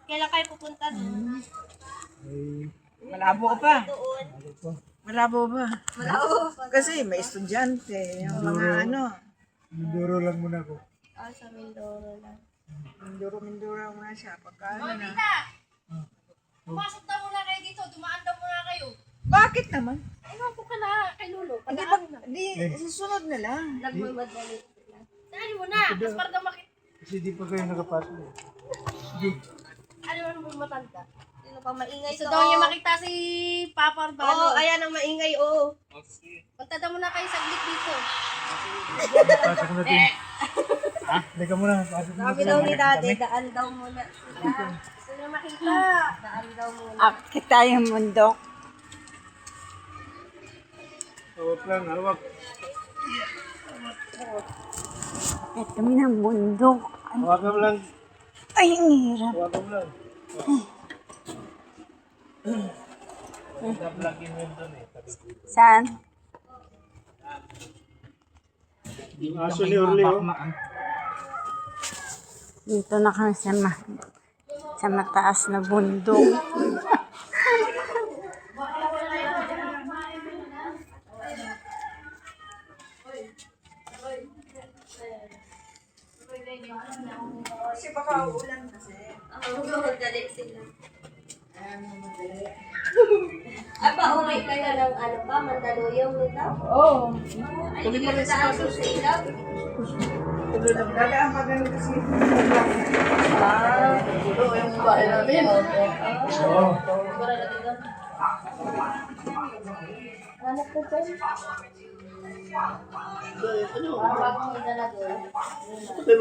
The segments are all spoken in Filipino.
Kailan kayo pupunta doon? Malabo pa. Doon. Malabo ba? Malabo pa. Kasi may estudyante, yung mga ano. Mindoro lang muna ako. Sa Mindoro lang. Minduro muna siya. Pagka ano na. Pumasok na muna kayo dito. Dumaan daw muna kayo. Bakit naman? Ano po ka na kay Lolo? Hindi Padaan pa, na. di, susunod na lang. Nagmamadali. Saan mo na? Tapos para daw makita. Kasi di pa kayo nakapasok. Sige. Ano man mo matanda? Sino pa maingay Gusto to? daw niya makita si Papa Urbano. Oo, ayan ang maingay, oo. Punta daw muna kayo saglit dito. Pasok natin. Halika muna. Pasok na Sabi daw ni Daddy, daan daw muna sila. Gusto niya makita. Daan daw muna. Akit tayong mundo. Hawak lang, hawak. Ito ng bundok. Hawak mo lang. Ay, ang hirap. Hawak mo lang. Nablagin mo yun doon eh. Saan? Yung aso ni Orly, oh. Dito na kami sa mataas na bundok. Kasi baka uulan kasi. Magdali sila. Aba, umay kayo ng ano pa, Mandaluyong nito? Oo. Ay, hindi kayo daan sa ilaw? Dadaan pa ganun kasi. Yung bahay namin. Oo. Ano po ba? Bagong may dala doon.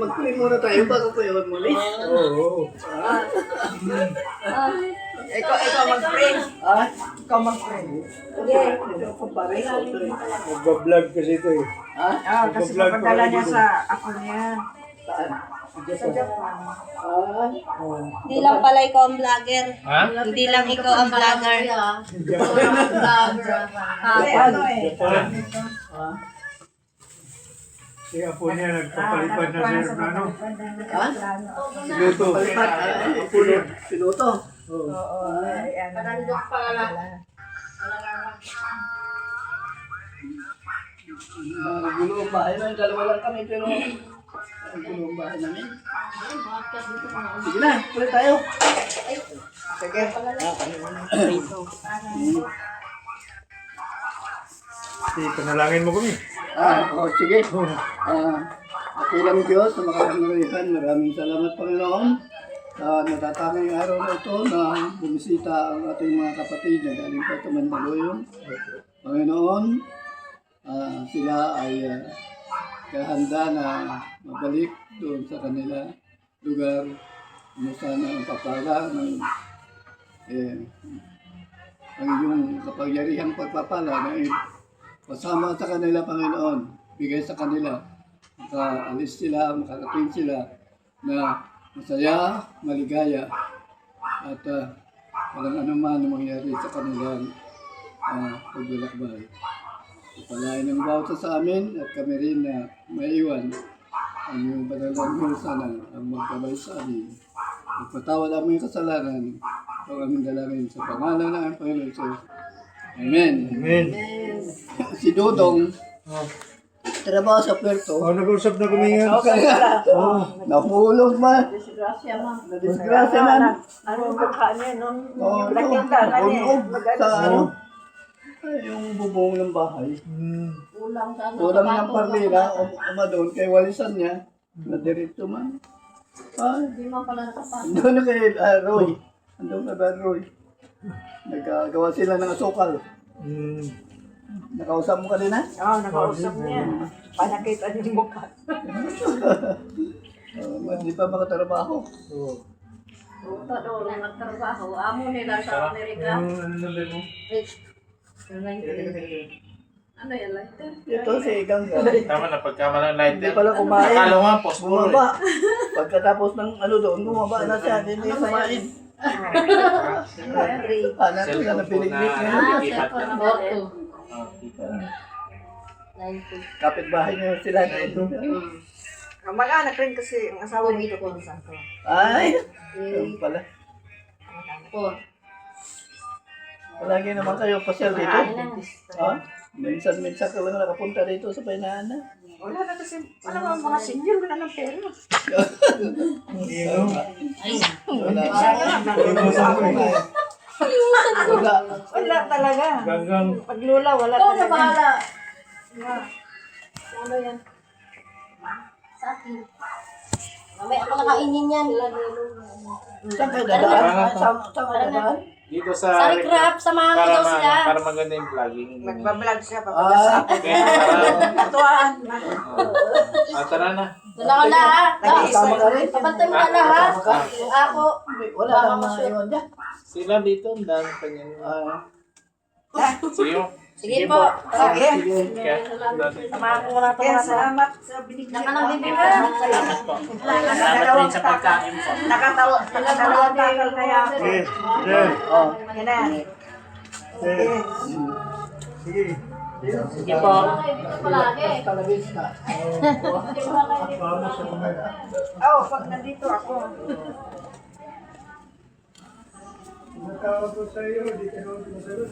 Mag-pray muna tayo bago kayo mag-mulis. Oo. Ikaw mag-pray. Ah? Ikaw mag-pray. Ito po pare. Magbablog kasi ito eh. Ah? Kasi papadala niya sa ako niya. Saan? Sa Japan. Ah? Hindi lang pala ikaw ang vlogger. Ha? Hindi lang ikaw ang vlogger. Kasi ano eh. Japan. Ah? Si Apo niya nagpapalipad na sir na ano. Ah? Piloto. Palipat. Puno. Piloto. Oo. Oo. Ayan. Gulo ang bahay namin. Dalawa lang kami pero ang gulo ang bahay namin. Sige na, tuloy tayo. Sige. Panalangin mo kami. Sige. Akilang Diyos sa makapangyarihan, maraming salamat Panginoon sa natatanging araw na ito na bumisita ang ating mga kapatid na galing pa sa Mandaluyong. Panginoon, sila ay kahanda na mabalik doon sa kanila lugar kung saan ang papala ng ang iyong kapangyarihang pagpapala na pasama sa kanila, Panginoon, bigay sa kanila, makaalis sila, makarating sila na masaya, maligaya, at walang anuman na mangyari sa kanilang paglalakbay. Ipalain ang bawat sa amin at kami rin na maiwan ang iyong panalang sana ang magkabay sa amin. Magpatawad ang aming kasalanan ang aming dalangin sa pangalan ng Panginoon Jesus. Amen. Amen. Si Dodong, trabaho sa Puerto. Nag-usap na kami nga. Nahulog man. Disgrasya ma. Disgrasya man. Ano ang mukha niya, no? Oo, Nakita ka niya. unog sa ano? Ay, yung bubong ng bahay. Kulang ng parlera, umadon kay walisan niya. Na diretso man. Ay, Hindi man pala nakapasok. andun na kay Roy. Andun na ba Roy? Nagagawa sila ng asukal. Nakausap mo kanina? Oo, nakausap niya. Panakita niya yung mukha. Hindi pa makatrabaho. Puta doon, nagtrabaho. Amo nila sa Amerika. Ano number mo? Ano yan, lighter? Ito si Gangga. Tama na, pagkamalang lighter. Hindi pala kumain. Akala mo nga, posporo Bumaba. Pagkatapos ng ano doon, bumaba na siya. Hindi kumain. Hanap sila na pinignit niya. Kapit-bahay niya sila na ito. Mag-anak rin kasi ang asawa nito. Ay, Ayun pala. Po. Palagi naman kayo pasyal dito. Ha? Minsan-minsan ka lang nakapunta dito sa Baynaan. Wala na kasi, wala mga mga senior, wala ng pera. Wala. Wala talaga. Ganggang. Pag lula, wala Ikaw na talaga. bahala. Ano yan? Sa akin. Mamaya ako nakainin yan. Saan kayo dadaan? Saan kayo dadaan? Dito Sa sa recrap, samahan ko daw sila. para maganda yung vlogging. Magbablog siya, papagasap. Okay, tara. Katuwaan. Tara na. Doon ako na ha. Kasama ka rin? Kapantay mo ka na ha. Ako. Wala kang maiwan dyan. Sila dito, ang dami pa niyan. See you. Sige po. Sige. Kaya, Samahan ko na ito. Kaya salamat sa binigyan. Naka ng bibigyan. Nakadalawang takal. Nakadalawang takal kaya ako. Sige. Sige. Oh. Yan na. Sige. Sige. sige po. Dito palagi. Talabis ka. Vamos sa mga. Oh, pag nandito ako. Matawag ko sa iyo, di ka naman sumasagot.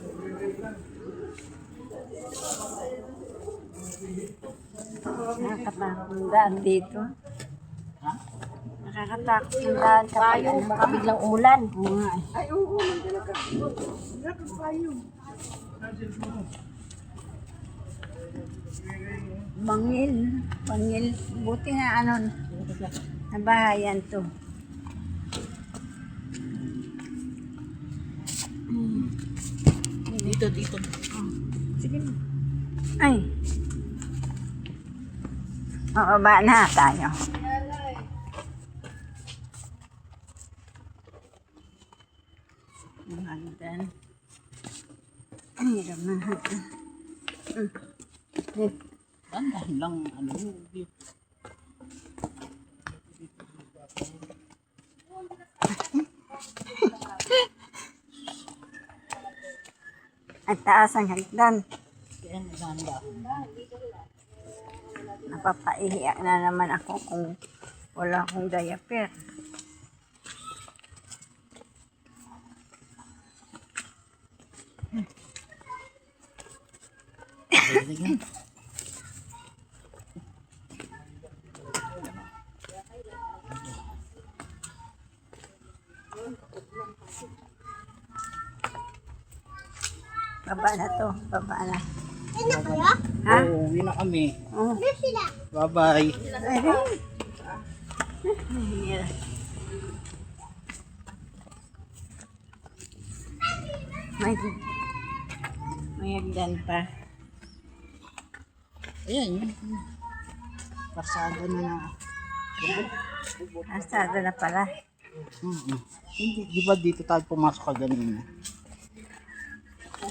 Nakakatakot ang daan dito. Nakakatakot ang daan kapag Payong, baka biglang umulan. Oo nga eh. Ay, oo, nandala ka. Wala kang payong. Bangil. Bangil. Buti na ano, nabahayan to. Dito. Sige na. Ay. Mababa na tayo. Ang hagdan. Ang hirap ng hagdan. Andahan lang, ano, Ang taas ang hagdan. yan, ganda. Napapaihiya na naman ako kung wala akong diaper. Baba na to, baba na. Ha? Uwi na kami. Oh. Bye-bye. May hagdan pa. Ayan, yun. Pasada na na. Asada na pala. Hindi, di ba dito tayo pumasok ka ganina?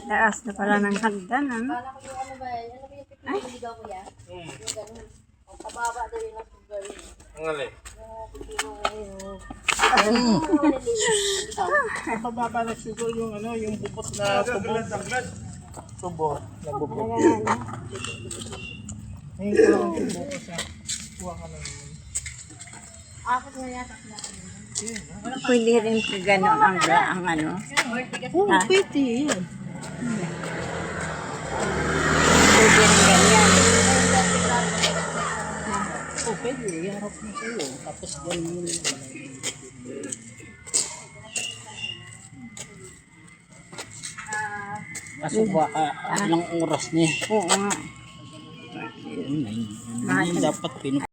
Taas na pala ng hagdan, ano? Kala ko yung ano ba yan? Ano ba yung piniligaw ko yan? Yung ganun. Ang kababa daw yung nasugal. Ang alin. Mababa na siguro yung ano, yung bukot na tubo. Tubo na bubog. Ngayon ko lang tubo ko sa kuha ka lang. Akot nga yata. Pwede rin ka ganun ang ano. Oo, pwede yan. Pwede rin ganyan. Oo, pwede. Iharap mo sa'yo. Tapos ganun yun. Kaso baka ilang oras niya. Oo nga. Yun, dapat